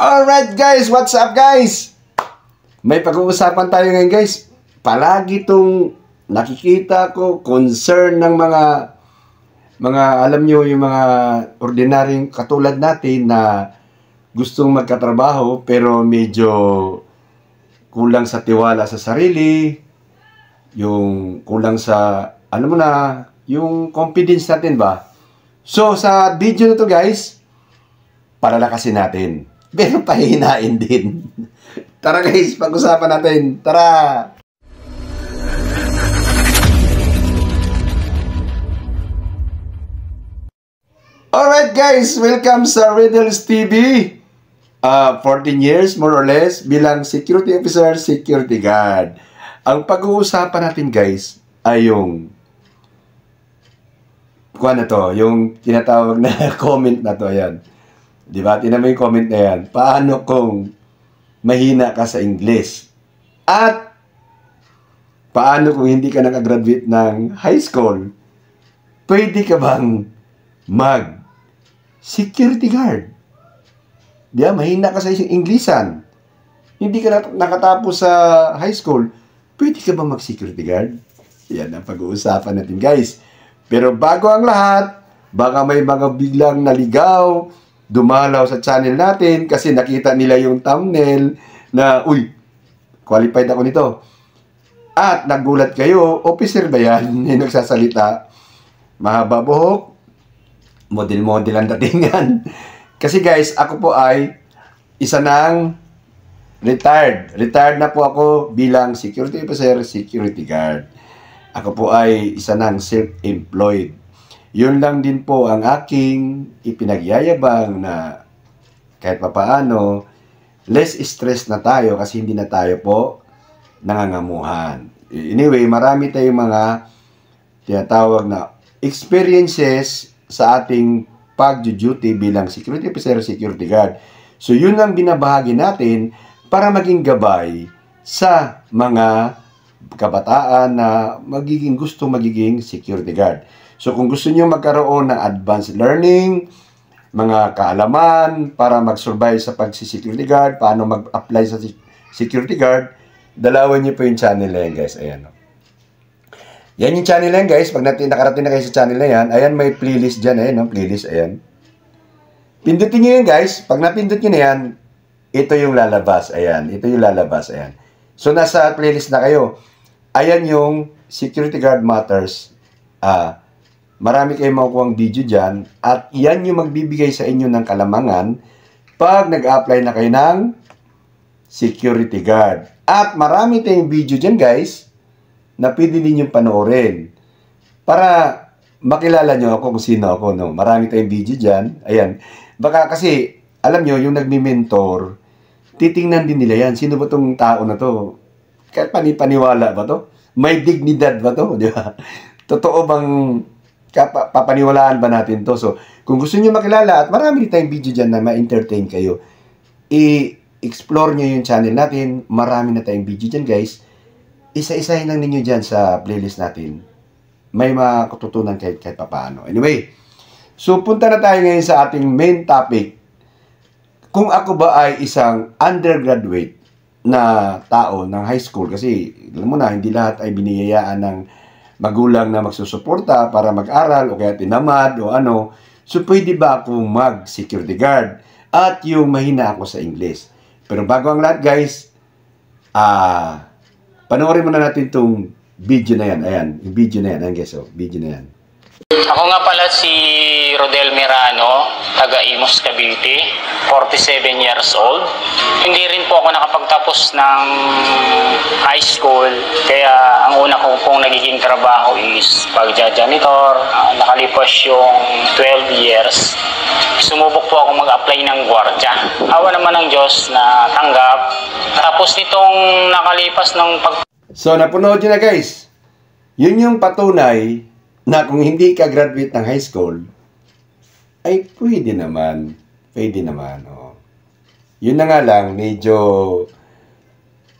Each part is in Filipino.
Alright guys, what's up guys? May pag-uusapan tayo ngayon guys. Palagi itong nakikita ko concern ng mga alam nyo yung mga ordinaryong katulad natin na gustong magkatrabaho pero medyo kulang sa tiwala sa sarili, yung kulang sa alam mo na, yung confidence natin ba? So sa video na to guys, palalakasin natin. Pero pahihinain din. Tara guys, pag-usapan natin. Tara! Alright guys, welcome sa Riddles TV. 14 years more or less bilang security officer, security guard. Ang pag-uusapan natin guys ay yung yung tinatawag na comment na to, ayan. Diba? Tingnan mo yung comment na yan. Paano kung mahina ka sa English? At paano kung hindi ka nakagraduate ng high school? Pwede ka bang mag-security guard? Diba? Mahina ka sa Englishan. Hindi ka nakatapos sa high school. Pwede ka bang mag-security guard? Yan ang pag-uusapan natin guys. Pero bago ang lahat, baka may mga biglang naligaw, dumalaw sa channel natin kasi nakita nila yung thumbnail na, uy, qualified ako nito. At nagulat kayo, officer ba yan? Yung nagsasalita. Mahaba buhok, model-model ang datingan. Kasi guys, ako po ay isa ng retired. Retired na po ako bilang security officer, security guard. Ako po ay isa ng self-employed. Yun lang din po ang aking ipinagyayabang na kahit papaano, less stress na tayo kasi hindi na tayo po nangangamuhan. Anyway, marami tayong mga tinatawag na experiences sa ating pag-duty bilang security officer, security guard. So, yun ang binabahagi natin para maging gabay sa mga kabataan na magiging security guard. So, kung gusto niyo magkaroon ng advanced learning, mga kaalaman para mag-survive sa pag-security guard, paano mag-apply sa security guard, dalawan niyo po yung channel na yan, guys. Ayan. Yan yung channel na yan, guys. Pag nakarating na kayo sa channel na yan, ayan, may playlist dyan. Ayan, playlist. Ayan. Pindutin niyo yan, guys. Pag napindot niyo na yan, ito yung lalabas. Ayan. Ito yung lalabas. Ayan. So, nasa playlist na kayo. Ayan yung Security Guard Matters. Marami kayong makukuha video dyan at yan yung magbibigay sa inyo ng kalamangan pag nag-apply na kayo ng security guard. At marami tayong video dyan guys na pwede ninyong panoorin para makilala nyo ako kung sino ako. No? Marami tayong video dyan. Ayan. Baka kasi, alam nyo, yung nagmi-mentor, titingnan din nila yan. Sino ba tong tao na to? Kahit paniwala ba to? May dignidad ba to? Di ba? Totoo bang papaniwalaan ba natin to? So, kung gusto niyo makilala at marami tayong video dyan na ma-entertain kayo, i-explore nyo yung channel natin. Marami na tayong video dyan, guys. Isa-isahin lang ninyo dyan sa playlist natin. May matutunan kahit papaano. Anyway, so punta na tayo ngayon sa ating main topic. Kung ako ba ay isang undergraduate na tao ng high school, kasi alam mo na, hindi lahat ay biniyayaan ng magulang na magsusuporta para mag-aral o kaya tinamad o ano. So, pwede ba akong mag-security guard? At yung mahina ako sa English. Pero bago ang lahat, guys, panoorin muna natin itong video na yan. Ayan, yung video na yan. Ayan, guys, video na yan. Ako nga pala si Rodel Mirano, taga Imus, Cavite, 47 years old. Hindi rin po ako nakapagtapos ng high school, kaya ang una ko pong nagiging trabaho is pagja-janitor. Nakalipas yung 12 years, sumubok po ako mag-apply ng gwardiya. Awa naman ng Diyos na tanggap. Tapos nitong nakalipas ng So, napunood nyo na guys. Yun yung patunay na kung hindi ka graduate ng high school, ay pwede naman. Pwede naman. Oh. Yun na nga lang, medyo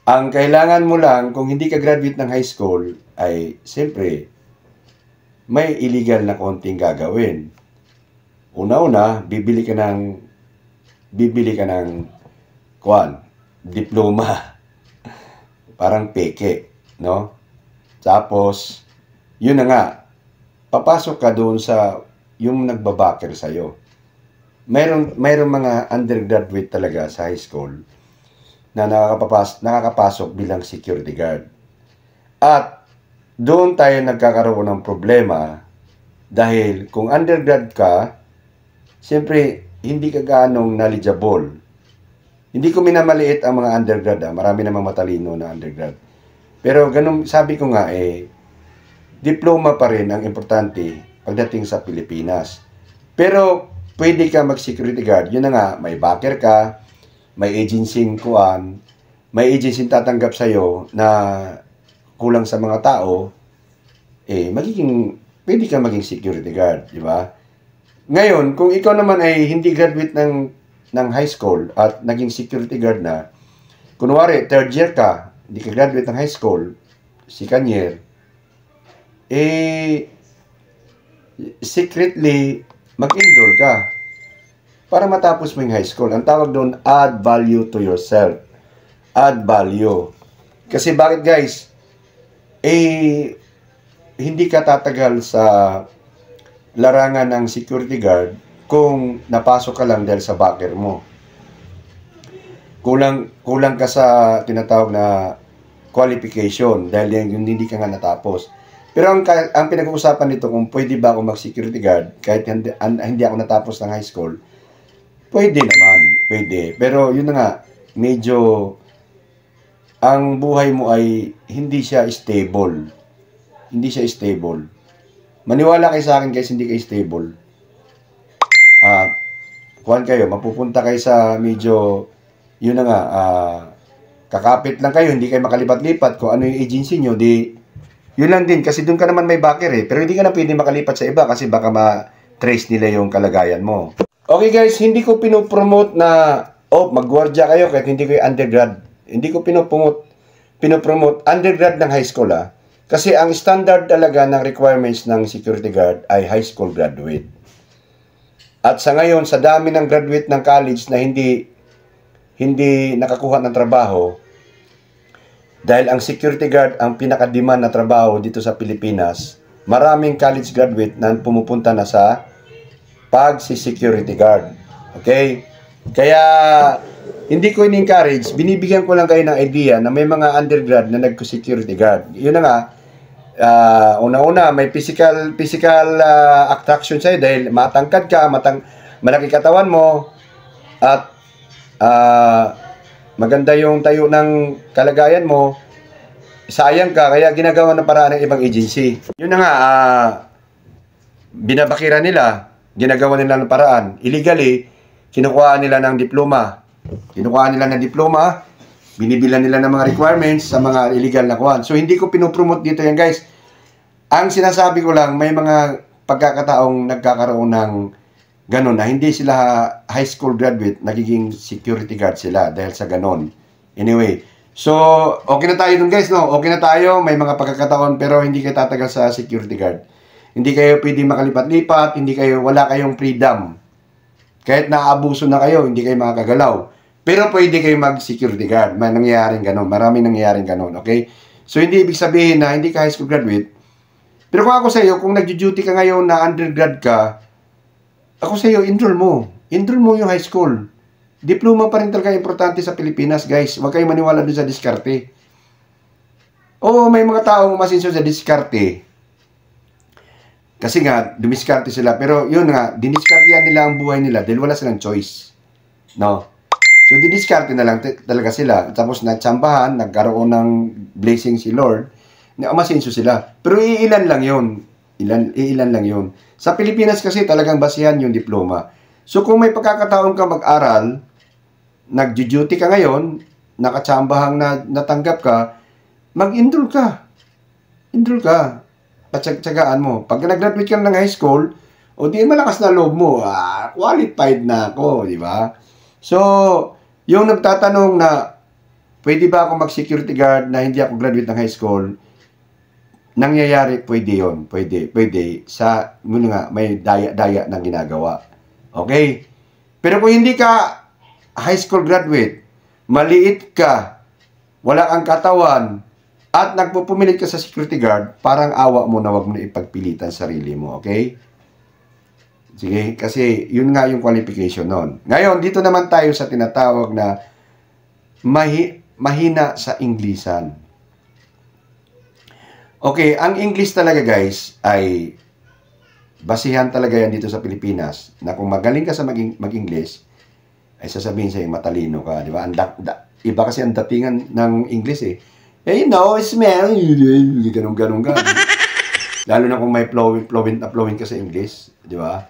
ang kailangan mo lang kung hindi ka graduate ng high school ay siyempre may illegal na konting gagawin. Una-una, bibili ka ng diploma. Parang peke, no? Tapos, yun na nga, papasok ka doon sa yung nagbabacker sa'yo. Mayroong mga undergraduate talaga sa high school na nakakapasok bilang security guard. At doon tayo nagkakaroon ng problema dahil kung undergrad ka, siyempre hindi ka ganong knowledgeable. Hindi ko minamaliit ang mga undergrad, marami namang matalino na undergrad. Pero ganun, sabi ko nga diploma pa rin ang importante pagdating sa Pilipinas. Pero pwede ka mag-security guard. Yun na nga, may backer ka, may agency may agency tatanggap sa'yo na kulang sa mga tao, pwede ka maging security guard, di ba? Ngayon, kung ikaw naman ay hindi graduate ng high school at naging security guard na, kunwari, third year ka, hindi ka graduate ng high school, second year, secretly, mag-enroll ka para matapos mo yung high school. Ang tawag doon, add value to yourself. Add value. Kasi bakit guys? Hindi ka tatagal sa larangan ng security guard kung napasok ka lang dahil sa backer mo. Kulang ka sa tinatawag na qualification dahil hindi ka nga natapos. Pero ang pinag-uusapan nito kung pwede ba ako mag-security guard kahit hindi ako natapos ng high school, pwede naman, pwede. Pero yun na nga, medyo ang buhay mo ay hindi siya stable. Hindi siya stable. Maniwala kayo sa akin guys, hindi kayo stable. Kuhan kayo, mapupunta kayo sa medyo, yun na nga, kakapit lang kayo, hindi kayo makalipat-lipat. Kung ano yung agency nyo, yun lang din, kasi doon ka naman may backer Pero hindi ka na pwede makalipat sa iba kasi baka ma-trace nila yung kalagayan mo. Okay guys, hindi ko pinopromote na, mag-guardia kayo kahit hindi kayo undergrad. Hindi ko pinopromote undergrad ng high school Kasi ang standard talaga ng requirements ng security guard ay high school graduate. At sa ngayon, sa dami ng graduate ng college na hindi nakakuha ng trabaho, dahil ang security guard ang pinaka-demand na trabaho dito sa Pilipinas, maraming college graduate na pumupunta na sa pag-security guard. Okay? Kaya, hindi ko in-encourage, binibigyan ko lang kayo ng idea na may mga undergrad na nag-security guard. Yun na nga, una-una, may physical attraction sa'yo dahil matangkad ka, malaki katawan mo, at maganda yung tayo ng kalagayan mo, sayang ka, kaya ginagawa ng paraan ng ibang agency. Yun na nga, binabakira nila, ginagawa nila ng paraan. Illegally, kinukuha nila ng diploma. Binibilan nila ng mga requirements sa mga illegal na kuhan. So, hindi ko pinopromote dito yan, guys. Ang sinasabi ko lang, may mga pagkakataong nagkakaroon ng ganun na hindi sila high school graduate, nagiging security guard sila dahil sa ganun. Anyway, so, okay na tayo dun, guys, no? Okay na tayo, may mga pagkakataon, pero hindi kayo tatagal sa security guard. Hindi kayo pwede makalipat-lipat, wala kayong freedom. Kahit naaabuso na kayo, hindi kayo makakagalaw. Pero pwede kayo mag-security guard. Maraming nangyayaring ganun, okay? So, hindi ibig sabihin na hindi ka high school graduate. Pero kung ako sa iyo, kung nag-duty ka ngayon na undergrad ka, ako sa iyo, enroll mo. Enroll mo yung high school. Diploma pa rin talaga importante sa Pilipinas, guys. Huwag kayong maniwala doon sa diskarte. Oo, may mga taong masinso sa diskarte. Kasi nga, dumiskarte sila. Pero yun nga, diniskartehan nila ang buhay nila dahil wala silang choice. No? So, diniskarte na lang talaga sila. Tapos, natsambahan, nagkaroon ng blessing si Lord. Masinso sila. Pero iilan lang yun. Iilan lang yun. Sa Pilipinas kasi talagang basihan yung diploma. So, kung may pagkakataon ka mag-aral, nag-duty ka ngayon, nakatsambahang natanggap ka, mag-enroll ka. Enroll ka. Patsagaan mo. Pag nag-graduate ka ng high school, o di malakas na loob mo, qualified na ako, di ba? So, yung nagtatanong na, pwede ba ako mag-security guard na hindi ako graduate ng high school, nangyayari, pwede yun. Pwede. Sa, may daya-daya na ginagawa. Okay? Pero kung hindi ka high school graduate, maliit ka, wala kang katawan, at nagpupumilit ka sa security guard, parang awa mo na wag mo na ipagpilitan sarili mo, okay? Sige, kasi yun nga yung qualification nun. Ngayon, dito naman tayo sa tinatawag na mahina sa Inglesan. Okay, ang English talaga guys ay basihan talaga yan dito sa Pilipinas na kung magaling ka sa mag-English, ay sasabihin sa'yo matalino ka, di ba? Iba kasi ang datingan ng English eh. You know, smell, ganun. Lalo na kung may flowing ka sa English, di ba?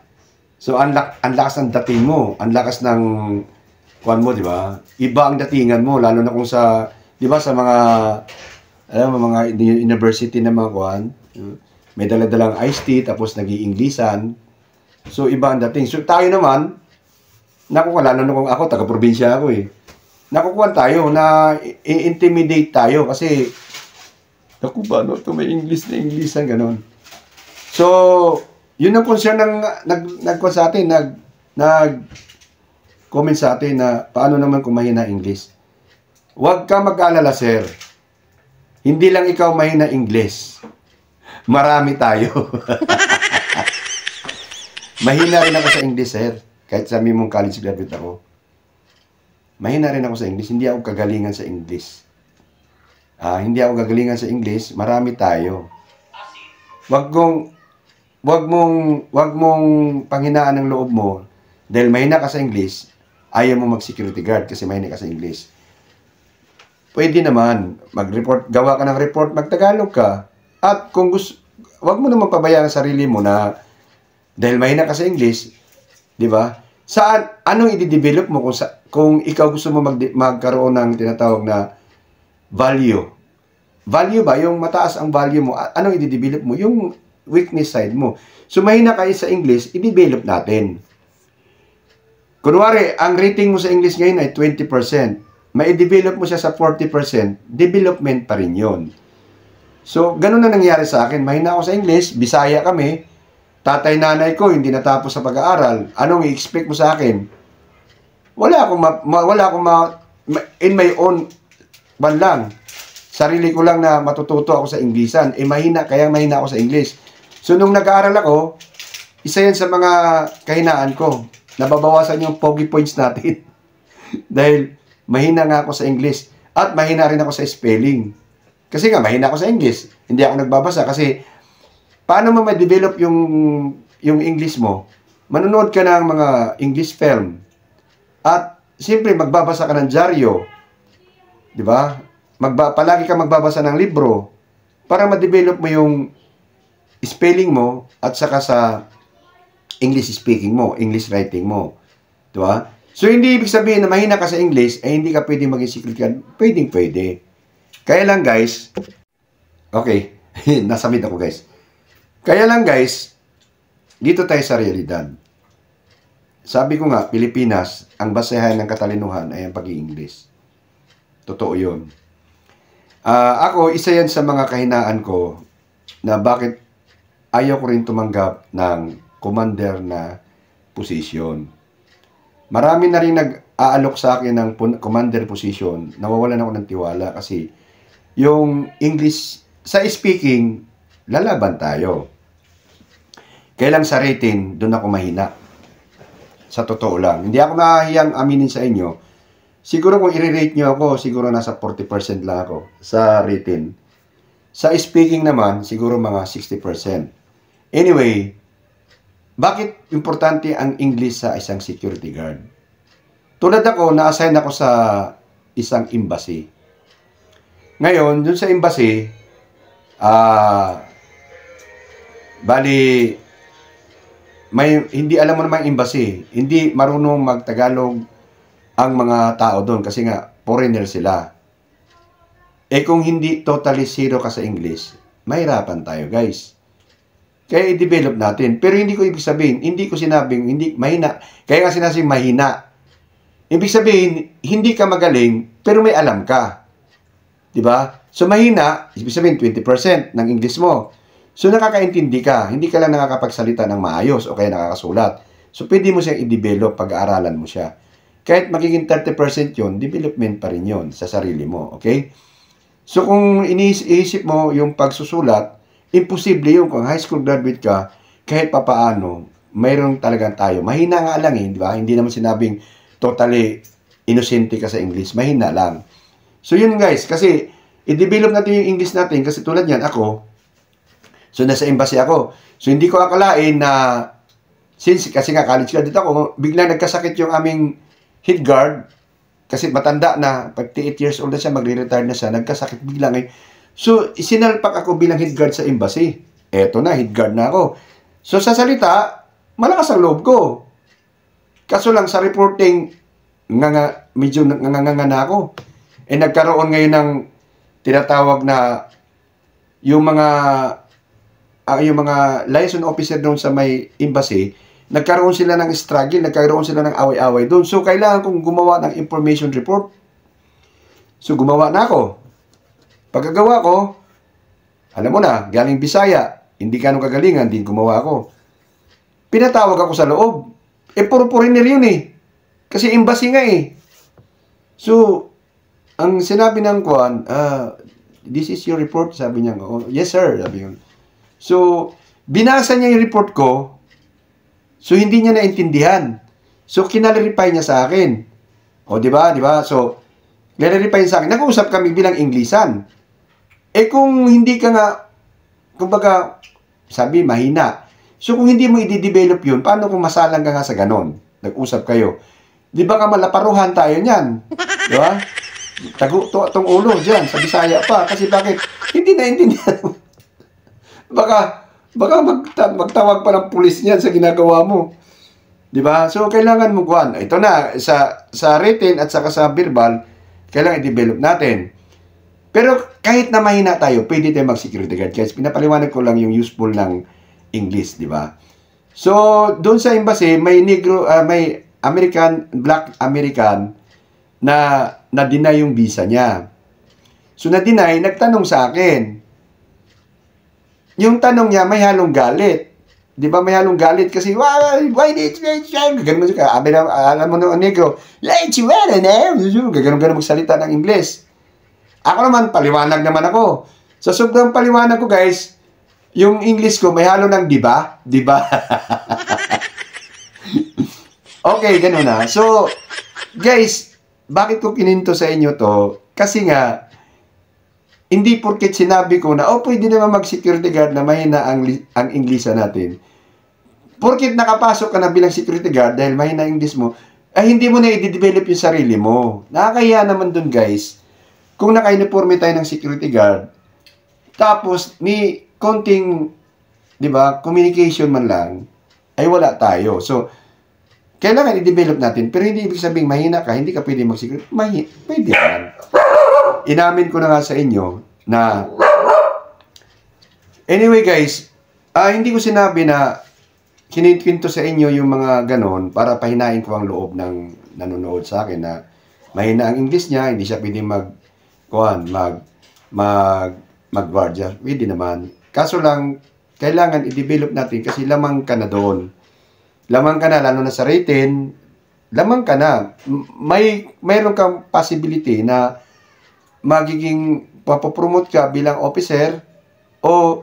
So, ang lakas ng dating mo, ang lakas ng kuan mo, di ba? Iba ang datingan mo, lalo na kung sa, di ba, sa mga, alam mo, mga university na mga kuan, may daladalang iced tea, tapos nag-i-Inglesan. So, iba ang dating. So, tayo naman, lalo na kung ako, taga-probinsya ako eh. Nakukuha tayo na i-intimidate tayo kasi naku ba, no? Ito may English na Englishan, ganun. So, yun ang concern ng nag-comment sa atin na paano naman kung mahina English. Huwag ka mag-alala, sir. Hindi lang ikaw mahina English. Marami tayo. Mahina rin ako sa English, sir. Kahit sabi mong college graduate ako. Mahina rin ako sa English. Hindi ako kagalingan sa English. Hindi ako kagalingan sa English. Marami tayo. Wag mong panghinaan ng loob mo dahil mahina ka sa English, ayaw mo mag-security guard kasi mahina ka sa English. Pwede naman, gawa ka ng report, mag-Tagalog ka. At kung gusto, wag mo naman pabayaan ang sarili mo na dahil mahina ka sa English, di ba? Anong i-develop mo kung ikaw gusto mo magkaroon ng tinatawag na value? Value ba? Yung mataas ang value mo. Anong i-develop mo? Yung weakness side mo. So, mahina kayo sa English, i-develop natin. Kunwari, ang rating mo sa English ngayon ay 20%. Mai-develop mo siya sa 40%, development pa rin yun. So, ganun na nangyari sa akin. Mahina ako sa English, Bisaya kami, tatay nanay ko hindi natapos sa pag-aaral. Anong i-expect mo sa akin? Wala akong in my own lang. Sarili ko lang na matututo ako sa Inglesan. Kaya mahina ako sa English. So, nung nag-aaral ako, isa yan sa mga kahinaan ko. Nababawasan yung pogi points natin. Dahil mahina nga ako sa English. At mahina rin ako sa spelling. Kasi nga, mahina ako sa English. Hindi ako nagbabasa kasi paano mo ma-develop yung English mo? Manonood ka ng mga English film. At siyempre, magbabasa ka ng dyaryo. Di ba? Palagi ka magbabasa ng libro para ma-develop mo yung spelling mo at saka sa English speaking mo, English writing mo. Di ba? So, hindi ibig sabihin na mahina ka sa English, ay hindi ka pwede maging secret guard. Pwede. Kaya lang, guys, okay, nasamid ako, guys. Kaya lang, guys, dito tayo sa realidad. Sabi ko nga, Pilipinas, ang basehan ng katalinuhan ay ang pag-i-English. Totoo yun. Ako, isa yan sa mga kahinaan ko na bakit ayaw ko rin tumanggap ng commander na position. Marami na rin nag-aalok sa akin ng commander position. Nawawalan ako ng tiwala kasi yung English, sa speaking, lalaban tayo. Kailang sa rating, doon ako mahina. Sa totoo lang. Hindi ako nahihiyang aminin sa inyo. Siguro kung i-rate nyo ako, siguro nasa 40% lang ako sa rating. Sa speaking naman, siguro mga 60%. Anyway, bakit importante ang English sa isang security guard? Tulad ako, na-assign ako sa isang embassy. Ngayon, dun sa embassy, hindi alam mo naman embassy. Hindi marunong mag-Tagalog ang mga tao doon kasi nga, foreigner sila. Kung hindi totally zero ka sa English, mahirapan tayo, guys. Kaya i-develop natin. Pero hindi ko ibig sabihin, hindi ko sinabing, hindi, mahina. Kaya nga sinasabing mahina. Ibig sabihin, hindi ka magaling, pero may alam ka. Diba? So, mahina, ibig sabihin, 20% ng English mo. So, nakakaintindi ka. Hindi ka lang nakakapagsalita ng maayos o kaya nakakasulat. So, pwede mo siyang i-develop, pag-aaralan mo siya. kahit magiging 30% yun, development pa rin yun sa sarili mo. Okay? So kung iniisip mo yung pagsusulat, imposible yun kung high school graduate ka, kahit papaano, mayroon talagang tayo. Mahina nga lang di ba? Hindi naman sinabing totally inosente ka sa English. Mahina lang. So yun guys, kasi i-develop natin yung English natin kasi tulad yan, ako, so nasa embassy ako. So hindi ko akalain na, kasi nga college graduate ako, biglang nagkasakit yung aming head guard, kasi matanda na, 58 years old na siya, magre-retire na siya, nagkasakit biglang So sinalpak ako bilang head guard sa embassy. Eto na, head guard na ako. So sa salita, malakas ang loob ko. Kaso lang sa reporting, medyo nanganganga na ako. Nagkaroon ngayon ng tinatawag na yung mga liaison officer doon sa may embassy, nagkaroon sila ng struggle, nagkaroon sila ng away-away doon. So kailangan kong gumawa ng information report. So gumawa na ako. Pagkagawa ko, alam mo na, galing Bisaya, hindi ka nung kagalingan, din gumawa ako. Pinatawag ako sa loob. Puro foreigner yun Kasi embassy nga So, ang sinabi ng kuwan, this is your report, sabi niya. Oh, yes sir, sabi yun. So, binasa niya yung report ko, so hindi niya naintindihan. So, kinalarify niya sa akin. O, di ba? So, kinalarify niya sa akin. Nag-uusap kami bilang Inglesan. Kung hindi ka nga, kumbaga, sabi, mahina. So, kung hindi mo i-develop yun, paano kung masalang ka nga sa ganon? Nag-usap kayo. Di ba ka malaparuhan tayo niyan? Di ba? Tago itong ulo dyan, sa Bisaya pa. Kasi bakit? Hindi naintindihan. baka magtawag pa ng pulis niyan sa ginagawa mo. Di ba? So, kailangan mo kuhan. Ito na, sa written at saka sa verbal, kailangan i-develop natin. Pero kahit na mahina tayo, pwede tayo mag-security guard. Guys, pinapaliwanag ko lang yung useful ng English, di ba? So, doon sa embassy, may negro, may Black American na na-deny yung visa niya. So, na-deny, nagtanong sa akin. Yung tanong niya, may halong galit. Di ba, may halong galit kasi, why did you, gano'n mo siya, alam mo nung negro, gano'n magsalita ng English. Ako naman, paliwanag naman ako. Sa sobrang paliwanag ko, guys, yung English ko, may halo ng diba? Diba? Okay, gano'n na. So, guys, bakit ko kininto sa inyo to? Kasi nga, hindi porket sinabi ko na, pwede naman mag-security guard na mahina ang Englisa natin. Porket nakapasok ka na bilang security guard dahil mahina ang English mo, ay hindi mo na i-develop yung sarili mo. Nakakaya naman dun, guys. Kung naka-uniforme tayo ng security guard, tapos ni konting, di ba, communication man lang, ay wala tayo. So, kailangan i-develop natin. Pero hindi ibig sabihin, mahina ka, hindi ka pwede mag-security. Pwede yan. Inamin ko na nga sa inyo na, anyway guys, hindi ko sinabi na kinikwento sa inyo yung mga ganon para pahinain ko ang loob ng nanonood sa akin na mahina ang English niya, hindi siya pwede mag-guardia. Pwede naman. Kaso lang, kailangan i-develop natin kasi lamang ka na doon. Lamang ka na, lalo na sa written, lamang ka na. Mayroon kang possibility na magiging papopromote ka bilang officer o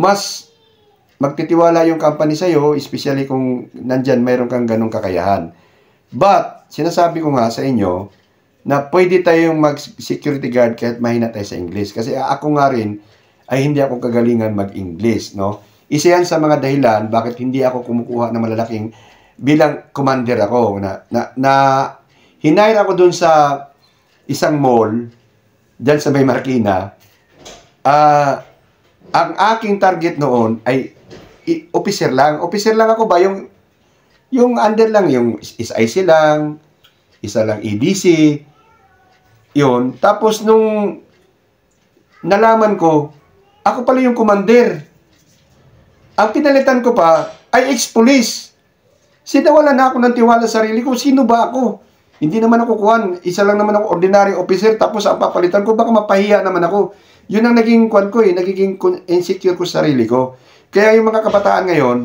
mas magtitiwala yung company sa'yo, especially kung nandyan mayroon kang ganong kakayahan. But, sinasabi ko nga sa inyo, na pwede tayong mag-security guard kahit mahina tayo sa English. Kasi ako nga rin, ay hindi ako kagalingan mag-English, no? Isa yan sa mga dahilan bakit hindi ako kumukuha ng malalaking bilang commander ako. Na hinire ako dun sa isang mall, dyan sa May Marikina. Ang aking target noon ay officer lang. Officer lang ako ba? Yung under lang, yung IC lang, isa lang EDC, yun. Tapos nung nalaman ko, ako pala yung commander. Ang pinalitan ko pa ay ex-police. Sinawalan na ako ng tiwala sa sarili ko. Sino ba ako? Hindi naman ako kuhan. Isa lang naman ako ordinary officer. Tapos ang papalitan ko, baka mapahiya naman ako. Yun ang naging kuhan ko nagiging insecure ko sa sarili ko. Kaya yung mga kabataan ngayon,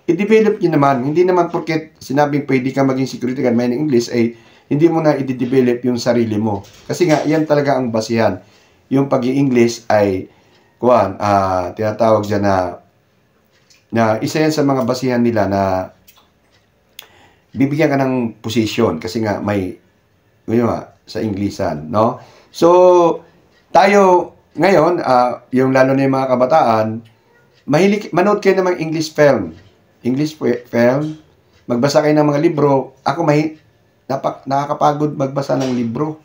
i-develop nyo naman. Hindi naman porket sinabing pwede ka maging security guard, may English, ay hindi mo na i-develop yung sarili mo. Kasi nga, yan talaga ang basihan. Yung pag-i-English ay, tinatawag dyan na isa yan sa mga basihan nila na bibigyan ka ng posisyon kasi nga may sa Inglesan, no? So, tayo ngayon, yung lalo na yung mga kabataan, manood kayo ng mga English film. Magbasa kayo ng mga libro. Ako nakakapagod magbasa ng libro.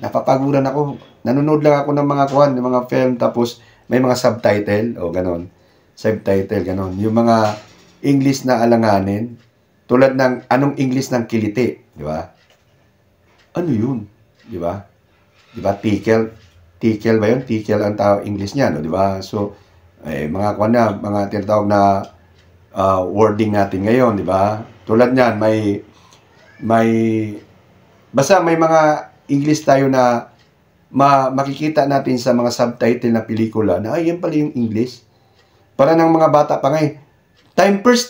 Napapaguran ako. Nanonood lang ako ng mga film, tapos may mga subtitle, o ganon. Subtitle, ganon. Yung mga English na alanganin, tulad ng anong English ng kiliti, di ba? Ano yun? Di ba? Di ba? Tikel ba yun? Tikel ang tao English niya, no? Di ba? So, mga tinatawag na wording natin ngayon, di ba? Tulad niyan, basta may mga English tayo na makikita natin sa mga subtitle na pelikula na, yan pala yung English. Para ng mga bata pa ngayon, time purse,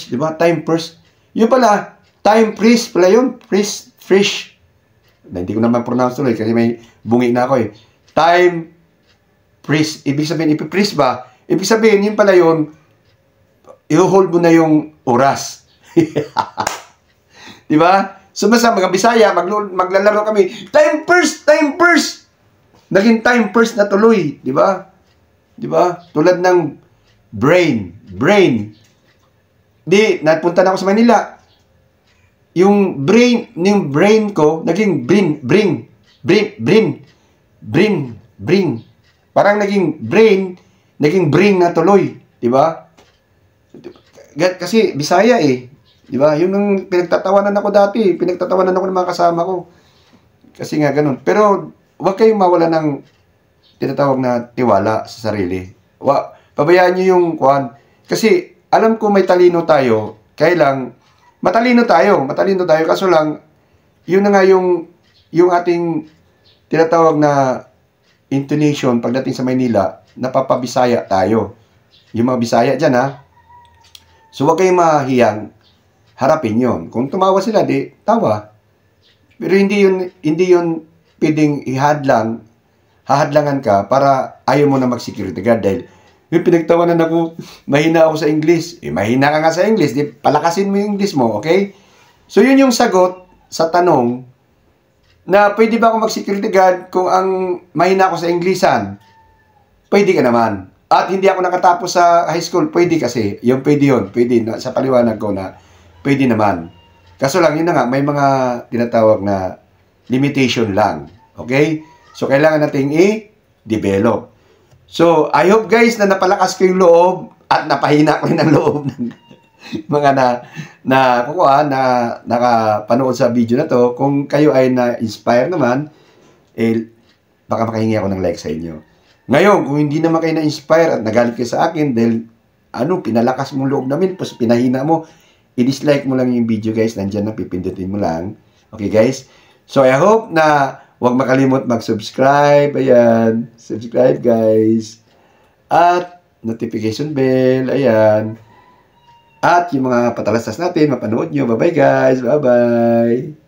di ba? Time purse. Yun pala, time freeze pala yun. Fresh. Hindi ko naman pronounce tuloy kasi may bungi na ako eh. Time freeze. Ibig sabihin, ipi-freeze ba? Ibig sabihin, yun pala yun, i-hold mo na yung oras. Di ba? So, basta mga Bisaya, maglalaro kami, time first! Naging time first na tuloy. Di ba? Di ba? Tulad ng brain. Di, napunta na ako sa Manila. Yung brain ko, naging bring. Parang naging bring na tuloy. Di ba? Kasi Bisaya eh. Di ba? Yun ang pinagtatawanan ako dati. Pinagtatawanan ako ng mga kasama ko. Kasi nga ganun. Pero, huwag kayong mawala ng tinatawag na tiwala sa sarili. Pabayaan nyo yung Kasi, alam ko may talino tayo. Kaya lang, matalino tayo. Kaso lang, yun na nga yung ating tinatawag na intonation pagdating sa Maynila, napapabisaya tayo. Yung mga Bisaya dyan, ha? So, huwag kayong mahiyang harapin yon. Kung tumawa sila, di tawa. Pero hindi yun pwedeng hahadlangan ka para ayaw mo na mag-security guard dahil yung pinagtawanan ako, mahina ako sa English. Mahina ka nga sa English, di palakasin mo yung English mo, okay? So, yun yung sagot sa tanong na pwede ba ako mag-security guard kung ang mahina ako sa Englishan? Pwede ka naman. At hindi ako nakatapos sa high school, pwede kasi. Yung pwede yun. Pwede na, sa paliwanag ko na pwede naman. Kaso lang, yun na nga, may mga tinatawag na limitation lang. Okay? So, kailangan nating i-develop. So, I hope guys na napalakas ko yung loob at napahina ko rin ang loob ng mga nakapanood sa video na to. Kung kayo ay na-inspire naman, baka makahingi ako ng like sa inyo. Ngayon, kung hindi naman kayo na-inspire at nagalit kayo sa akin dahil pinalakas mong loob namin, tapos pinahina mo, i-dislike mo lang yung video guys, nandyan na, pipindutin mo lang. Okay guys? So I hope na huwag makalimot mag-subscribe. Ayan. Subscribe guys. At notification bell. Ayan. At yung mga patalastas natin, mapanood nyo. Bye-bye guys. Bye-bye.